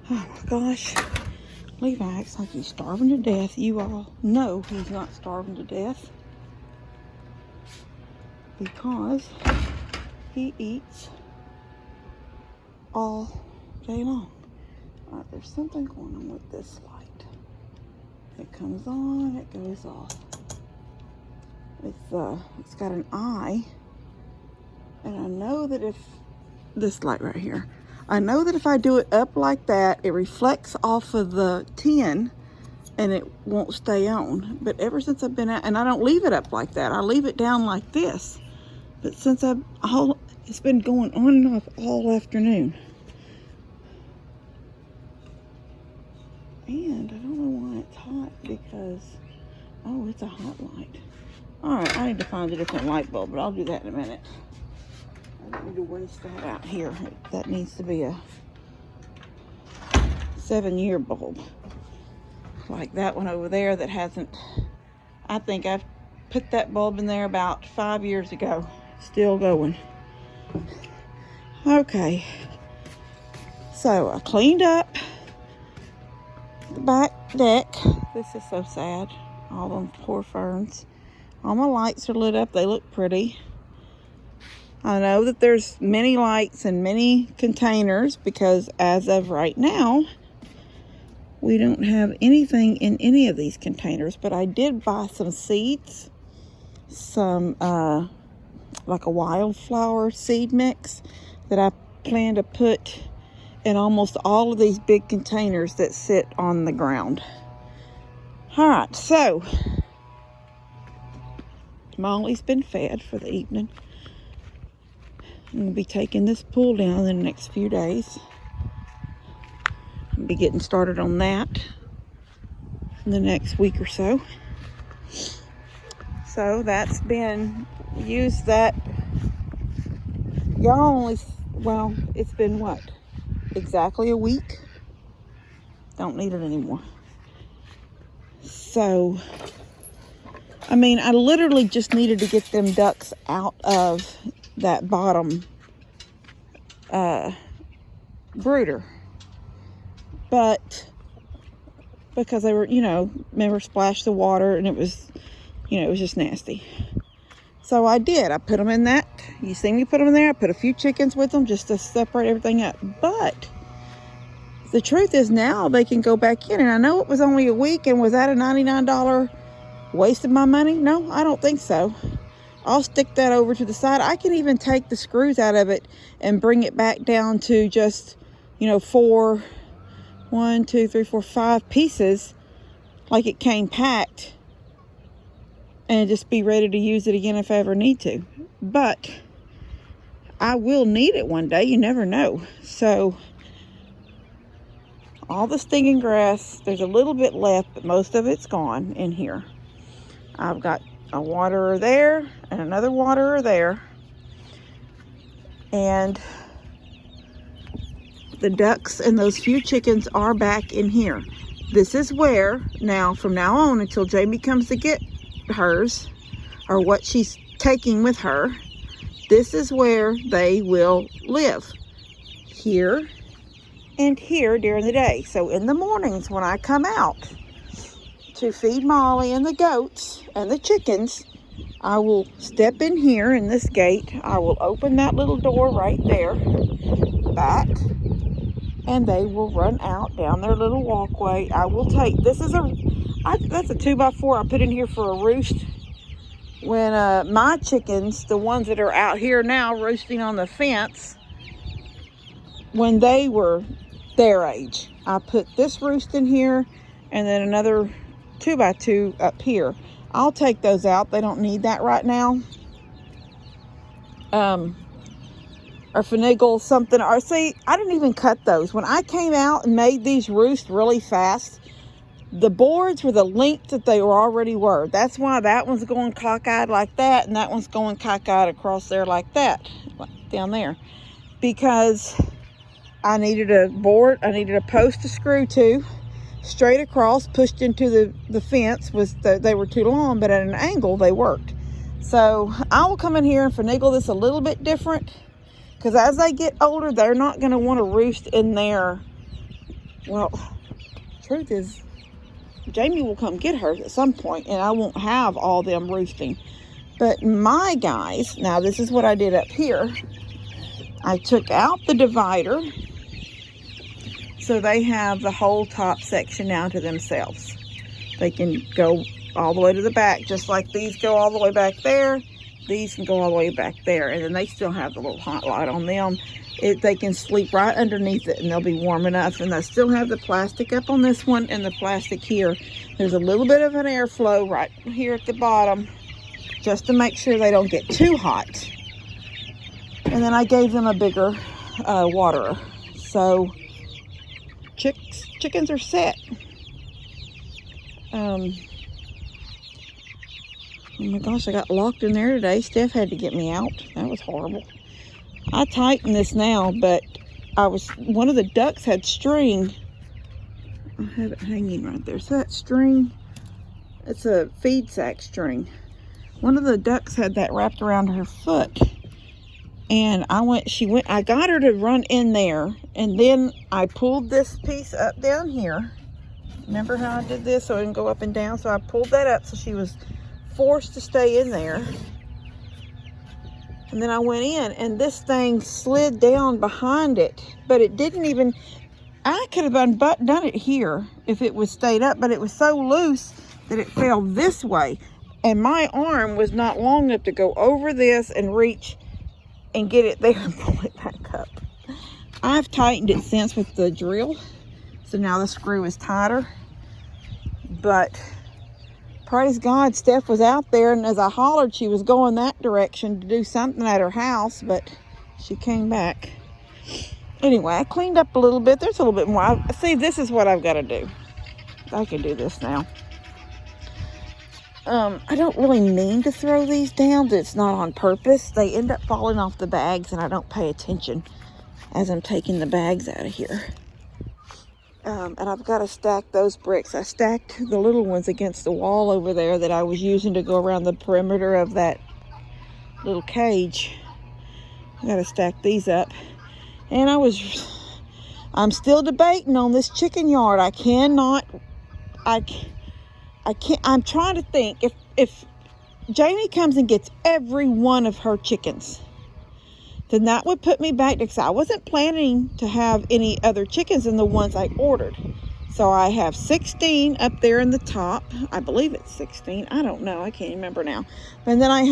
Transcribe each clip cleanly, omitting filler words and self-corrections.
Oh my gosh. Levi acts like he's starving to death. You all know he's not starving to death because he eats all day long. All right, there's something going on with this light. It comes on, it goes off. It's got an eye, and I know that if this light right here, I know that if I do it up like that, it reflects off of the tin and it won't stay on. But ever since I've been out, and I don't leave it up like that, I leave it down like this. But since it's been going on and off all afternoon. And I don't know why it's hot because, oh, it's a hot light. All right, I need to find a different light bulb, but I'll do that in a minute. I don't need to waste that out here. That needs to be a 7-year bulb. Like that one over there that hasn't, I think I've put that bulb in there about 5 years ago. Still going. Okay. So I cleaned up the back deck. This is so sad. All them poor ferns. All my lights are lit up. They look pretty. I know that there's many lights and many containers because as of right now, we don't have anything in any of these containers, but I did buy some seeds, some like a wildflower seed mix that I plan to put in almost all of these big containers that sit on the ground. All right, so Molly's been fed for the evening. I'm going to be taking this pool down in the next few days. I'll be getting started on that in the next week or so. So that's been used that. Y'all only, well, it's been what? Exactly a week. Don't need it anymore. So, I mean, I literally just needed to get them ducks out of that bottom brooder, but because they were, remember, splashed the water and it was, it was just nasty. So I did. I put them in that. You see me put them in there. I put a few chickens with them just to separate everything up. But the truth is now they can go back in. And I know it was only a week, and was that a $99 waste of my money? No, I don't think so. I'll stick that over to the side. I can even take the screws out of it and bring it back down to just, 4, 1, 2, 3, 4, 5 pieces like it came packed, and just be ready to use it again if I ever need to. But I will need it one day. You never know. So all the stinging grass, there's a little bit left, but most of it's gone in here. I've got a waterer there and another waterer there. And the ducks and those few chickens are back in here. This is where, now, from now on until Jamie comes to get hers, or what she's taking with her, this is where they will live. Here and here during the day. So in the mornings when I come out to feed Molly and the goats and the chickens, I will step in here in this gate. I will open that little door right there, back, and they will run out down their little walkway. I will take, that's a 2x4 I put in here for a roost. When my chickens, the ones that are out here now roosting on the fence, when they were their age, I put this roost in here and then another 2x2 up here. I'll take those out. They don't need that right now. Or finagle something. Or see, I didn't even cut those. When I came out and made these roosts really fast, the boards were the length that they already were. That's why that one's going cockeyed like that, and that one's going cockeyed across there like that, down there. Because I needed a board, I needed a post to screw to, straight across, pushed into the fence. They were too long, but at an angle they worked. So I will come in here and finagle this a little bit different, because as they get older, they're not going to want to roost in there Well, truth is, Jamie will come get her at some point, and I won't have all them roosting. But my guys, now this is what I did up here. I took out the divider, so they have the whole top section now to themselves. They can go all the way to the back, just like these go all the way back there. These can go all the way back there, and then they still have the little hot light on them. They can sleep right underneath it, and they'll be warm enough. And they still have the plastic up on this one and the plastic here. There's a little bit of an airflow right here at the bottom, just to make sure they don't get too hot. And then I gave them a bigger waterer. So chickens are set. Oh my gosh, I got locked in there today. Steph had to get me out. That was horrible. I tighten this now, but one of the ducks had string. I have it hanging right there. So that string, it's a feed sack string. One of the ducks had that wrapped around her foot. And I got her to run in there, and then I pulled this piece up down here. Remember how I did this so it didn't go up and down? So I pulled that up so she was forced to stay in there. And then I went in, and this thing slid down behind it, but it didn't even, I could have done it here if it was stayed up, but it was so loose that it fell this way. And my arm was not long enough to go over this and reach and get it there and pull it back up. I've tightened it since with the drill, so now the screw is tighter. But praise God, Steph was out there, and as I hollered, she was going that direction to do something at her house, but she came back. Anyway, I cleaned up a little bit. There's a little bit more. See, this is what I've got to do. I can do this now. I don't really mean to throw these down. It's not on purpose. They end up falling off the bags, and I don't pay attention as I'm taking the bags out of here. And I've got to stack those bricks. I stacked the little ones against the wall over there that I was using to go around the perimeter of that little cage. I got to stack these up. And I'm still debating on this chicken yard. I'm trying to think, if Jamie comes and gets every one of her chickens, then that would put me back, because I wasn't planning to have any other chickens than the ones I ordered. So I have 16 up there in the top. I believe it's 16. I don't know. I can't remember now. And then I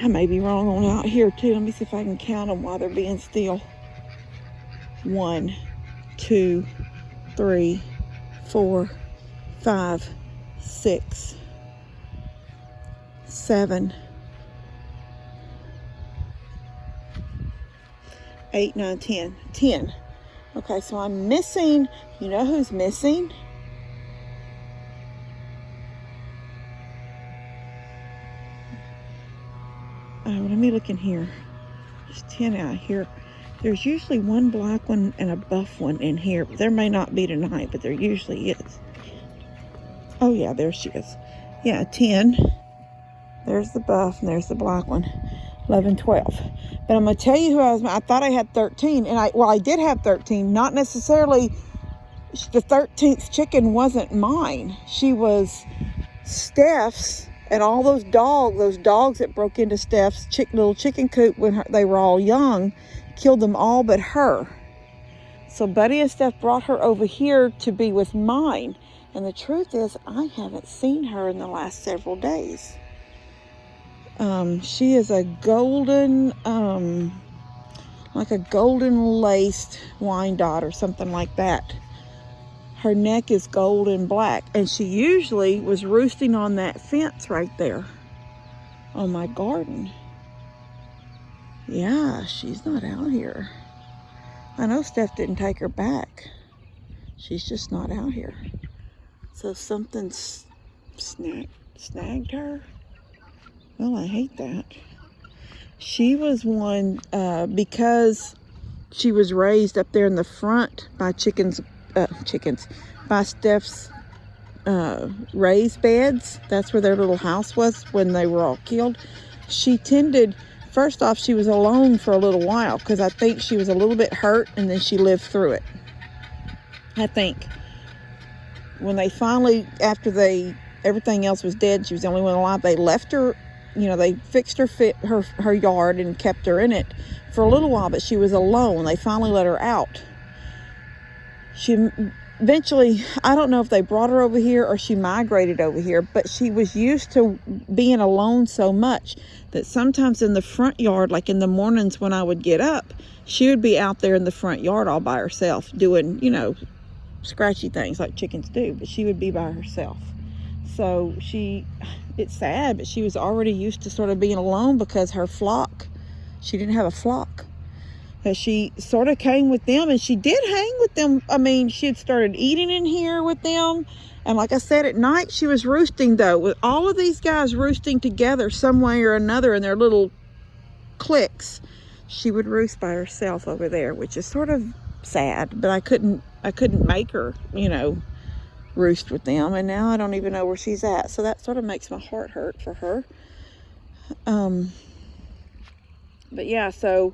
may be wrong on out here too. Let me see if I can count them while they're being still. 1, 2, 3, 4, 5, 6, 7, 8, 9, 10. 10. Okay, so I'm missing, you know who's missing? Let me look in here. There's 10 out here. There's usually one black one and a buff one in here. There may not be tonight, but there usually is. Oh yeah, there she is. Yeah, 10. There's the buff, and there's the black one. 11, 12. But I'm going to tell you who I thought I had 13. And I did have 13. Not necessarily, the 13th chicken wasn't mine. She was Steph's. And all those dogs that broke into Steph's little chicken coop when they were all young, killed them all but her. So Buddy and Steph brought her over here to be with mine. And the truth is, I haven't seen her in the last several days. She is a golden, like a golden laced Wyandotte or something like that. Her neck is gold and black, and she usually was roosting on that fence right there on my garden. Yeah, she's not out here. I know Steph didn't take her back. She's just not out here. So something snagged her. Well, I hate that. She was one, because she was raised up there in the front by by Steph's raised beds. That's where their little house was when they were all killed. She tended First off, she was alone for a little while because I think she was a little bit hurt, and then she lived through it. I think when they finally, after everything else was dead, she was the only one alive, they left her, they fixed her yard and kept her in it for a little while, but she was alone. They finally let her out. She eventually, I don't know if they brought her over here or she migrated over here, but she was used to being alone so much that sometimes in the front yard, like in the mornings when I would get up, she would be out there in the front yard all by herself doing, scratchy things like chickens do, but she would be by herself. So it's sad, but she was already used to sort of being alone because her flock, she didn't have a flock. She sort of came with them, and she did hang with them. I mean, she had started eating in here with them. And like I said, at night she was roosting, though, with all of these guys roosting together some way or another in their little cliques. She would roost by herself over there, which is sort of sad, but I couldn't make her, roost with them. And now I don't even know where she's at. So that sort of makes my heart hurt for her. But yeah, so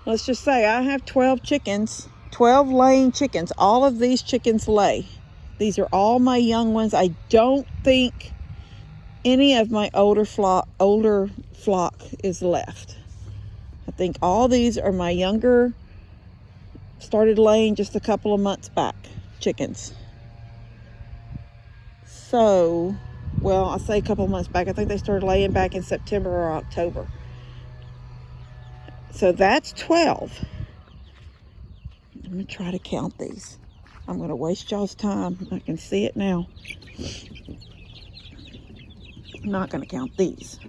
let's just say I have 12 chickens, 12 laying chickens. All of these chickens lay. These are all my young ones. I don't think any of my older flock is left. I think all these are my younger, started laying just a couple of months back chickens. So, well, I say a couple of months back. I think they started laying back in September or October. So that's 12. I'm going to try to count these. I'm going to waste y'all's time. I can see it now. I'm not going to count these.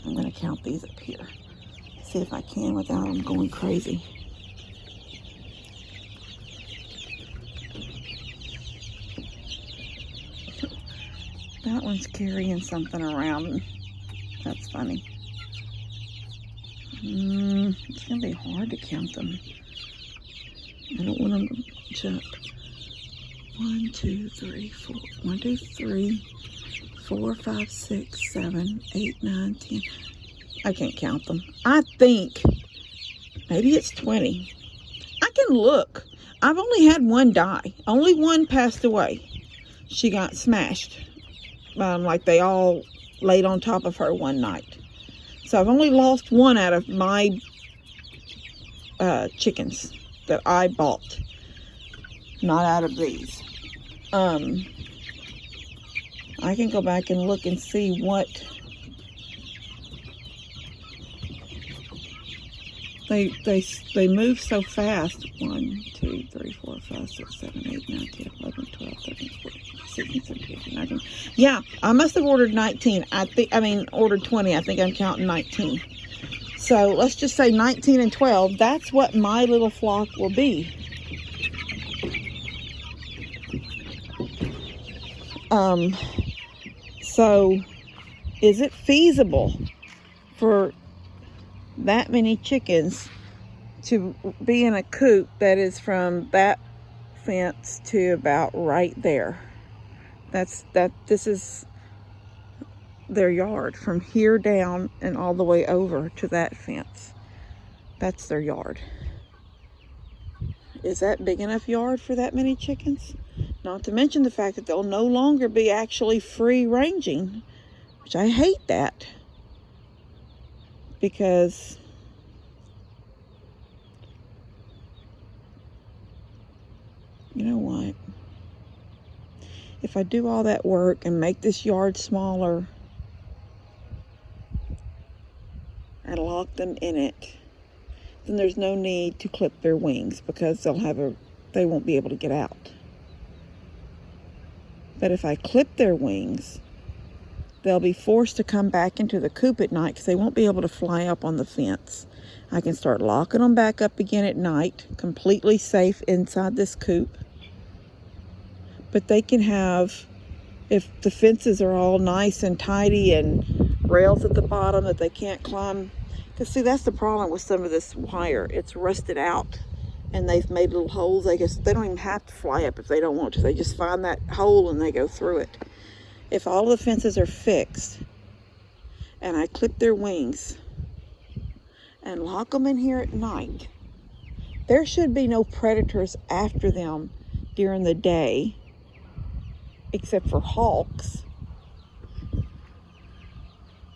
I'm going to count these up here. See if I can without them going crazy. That one's carrying something around. That's funny. It's going to be hard to count them. I don't want them to jump. 1, 2, 3, 4. 1, 2, 3, 4, 5, 6, 7, 8, 9, 10. I can't count them. I think maybe it's 20. I can look. I've only had one die. Only one passed away. She got smashed. Like they all laid on top of her one night. So I've only lost one out of my chickens that I bought. Not out of these. I can go back and look and see what they move so fast. 1, 2, 3, 4, 5, 6, 7, 8, 9, 10, 11, 12, 13, 14, 16, 17, 18, 19. Yeah, I must have ordered 19. Ordered 20. I think I'm counting 19. So let's just say 19 and 12. That's what my little flock will be. So is it feasible for that many chickens to be in a coop that is from that fence to about right there? This is their yard from here down and all the way over to that fence. That's their yard. Is that big enough yard for that many chickens? Not to mention the fact that they'll no longer be actually free ranging, which I hate that. Because you know what? If I do all that work and make this yard smaller and lock them in it, then there's no need to clip their wings because they won't be able to get out. But if I clip their wings, they'll be forced to come back into the coop at night because they won't be able to fly up on the fence. I can start locking them back up again at night, completely safe inside this coop. But they can have, if the fences are all nice and tidy and rails at the bottom that they can't climb. Because see, that's the problem with some of this wire. It's rusted out and they've made little holes. They don't even have to fly up if they don't want to. They just find that hole and they go through it. If all the fences are fixed and I clip their wings, and lock them in here at night. There should be no predators after them during the day, except for hawks.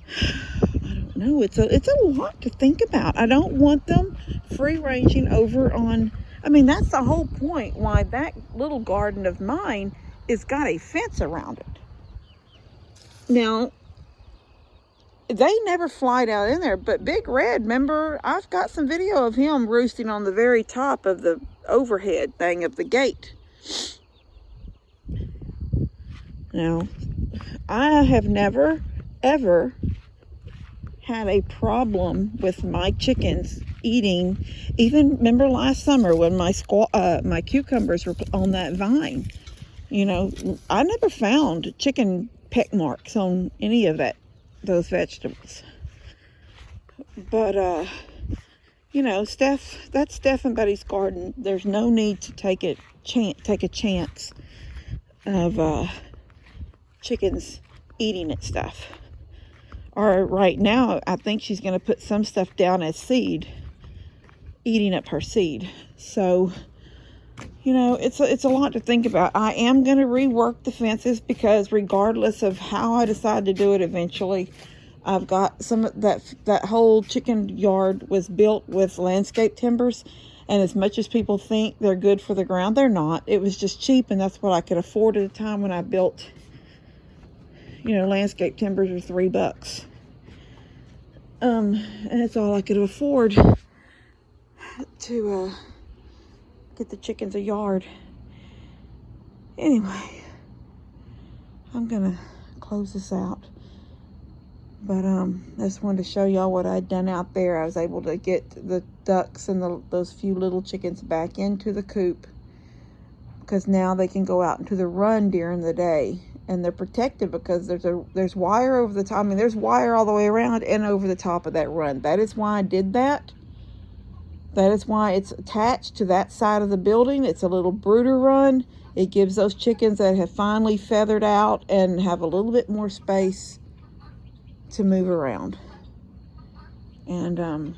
I don't know. It's a lot to think about. I don't want them free ranging over on. I mean, that's the whole point why that little garden of mine is got a fence around it. Now, they never fly down in there, but Big Red, remember, I've got some video of him roosting on the very top of the overhead thing of the gate. Now, I have never, ever had a problem with my chickens eating. Even remember last summer when my cucumbers were on that vine. You know, I never found chicken peck marks on any of those vegetables. But you know, that's Steph and Buddy's garden. There's no need to take a chance of chickens eating at stuff. Or right now, I think she's going to put some stuff down as seed, eating up her seed. So, you know, it's a lot to think about. I am going to rework the fences because regardless of how I decide to do it eventually, I've got some of that whole chicken yard was built with landscape timbers. And as much as people think they're good for the ground, they're not. It was just cheap, and that's what I could afford at the time when I built. You know, landscape timbers are $3. And it's all I could afford to get the chickens a yard. Anyway, I'm gonna close this out. But I just wanted to show y'all what I'd done out there. I was able to get the ducks and those few little chickens back into the coop, because now they can go out into the run during the day. And they're protected because there's wire over the top. I mean, there's wire all the way around and over the top of that run. That is why I did that. That is why it's attached to that side of the building. It's a little brooder run. It gives those chickens that have finally feathered out and have a little bit more space to move around. And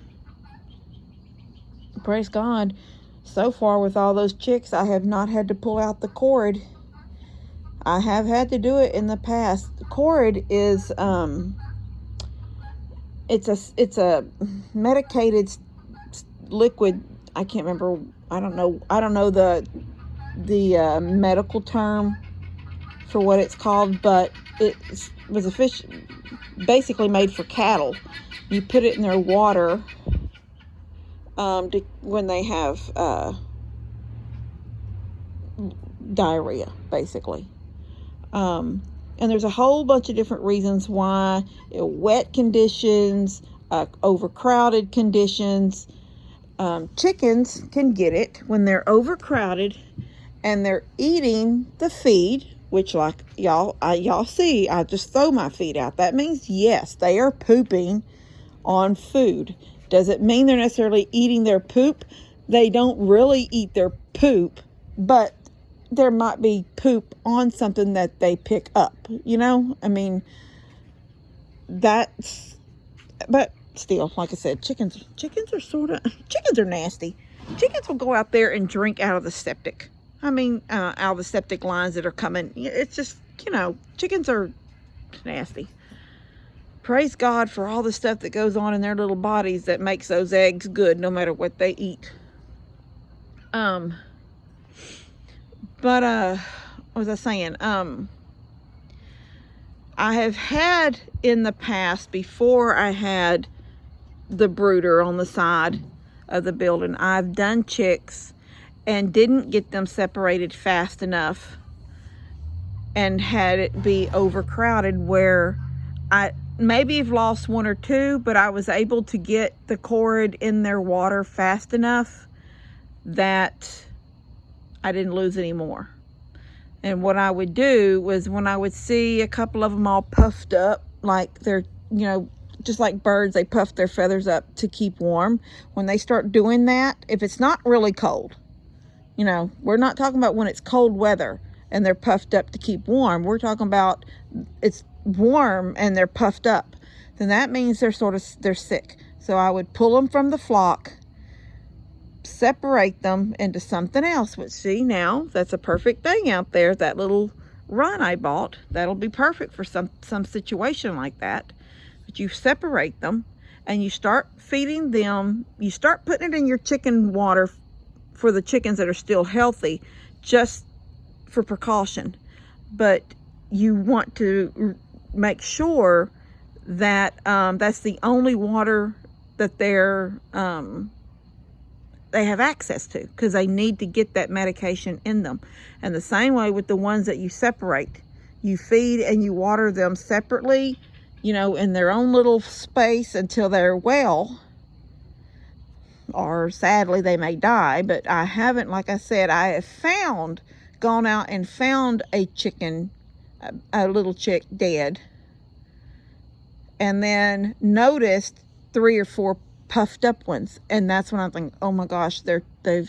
praise God, so far with all those chicks, I have not had to pull out the cord. I have had to do it in the past. The cord is it's a medicated liquid. I can't remember. I don't know the medical term for what it's called, but it was a fish basically made for cattle. You put it in their water when they have diarrhea, basically. And there's a whole bunch of different reasons why. Wet conditions, overcrowded conditions. Chickens can get it when they're overcrowded and they're eating the feed, which, like y'all see, I just throw my feed out. That means, yes, they are pooping on food. Does it mean they're necessarily eating their poop? They don't really eat their poop, but there might be poop on something that they pick up, you know? I mean, but still, like I said, chickens are nasty. Chickens will go out there and drink out of the septic. I mean, out of the septic lines that are coming. It's just, you know, chickens are nasty. Praise God for all the stuff that goes on in their little bodies that makes those eggs good no matter what they eat. But, what was I saying? I have had in the past, before I had the brooder on the side of the building, I've done chicks and didn't get them separated fast enough and had it be overcrowded, where I maybe have lost one or two, but I was able to get the cord in their water fast enough that I didn't lose any more. And what I would do was, when I would see a couple of them all puffed up, like they're, you know, just like birds, they puff their feathers up to keep warm. When they start doing that, if it's not really cold, you know, we're not talking about when it's cold weather and they're puffed up to keep warm. We're talking about it's warm and they're puffed up. Then that means they're sick. So I would pull them from the flock, separate them into something else. But see, now that's a perfect thing out there. That little run I bought, that'll be perfect for some situation like that. But you separate them and you start feeding them. You start putting it in your chicken water for the chickens that are still healthy, just for precaution. But you want to make sure that that's the only water that they have access to, because they need to get that medication in them. And the same way with the ones that you separate, you feed and you water them separately, you know, in their own little space until they're well, or sadly they may die. But I haven't, like I said, I have gone out and found a chicken, a little chick dead, and then noticed 3 or 4 puffed up ones, and that's when I think, oh my gosh, they're a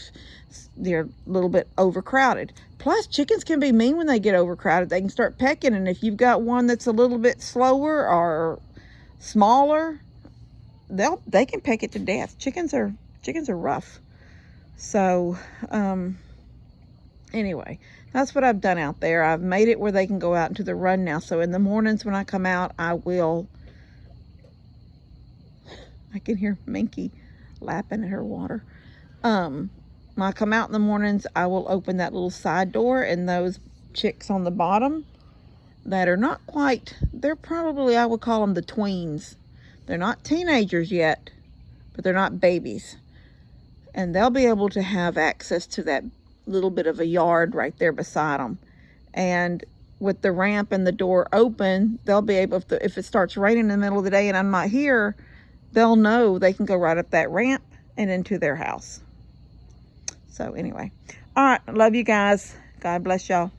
little bit overcrowded. Plus, chickens can be mean when they get overcrowded. They can start pecking, and if you've got one that's a little bit slower or smaller, they can peck it to death. Chickens are rough. So anyway, that's what I've done out there. I've made it where they can go out into the run now. So in the mornings when I come out, I can hear Minky lapping at her water. When I come out in the mornings, I will open that little side door, and those chicks on the bottom that are not quite, they're probably, I would call them the tweens. They're not teenagers yet, but they're not babies. And they'll be able to have access to that little bit of a yard right there beside them. And with the ramp and the door open, they'll be able to, if it starts raining in the middle of the day and I'm not here, they'll know they can go right up that ramp and into their house. So anyway, all right, love you guys. God bless y'all.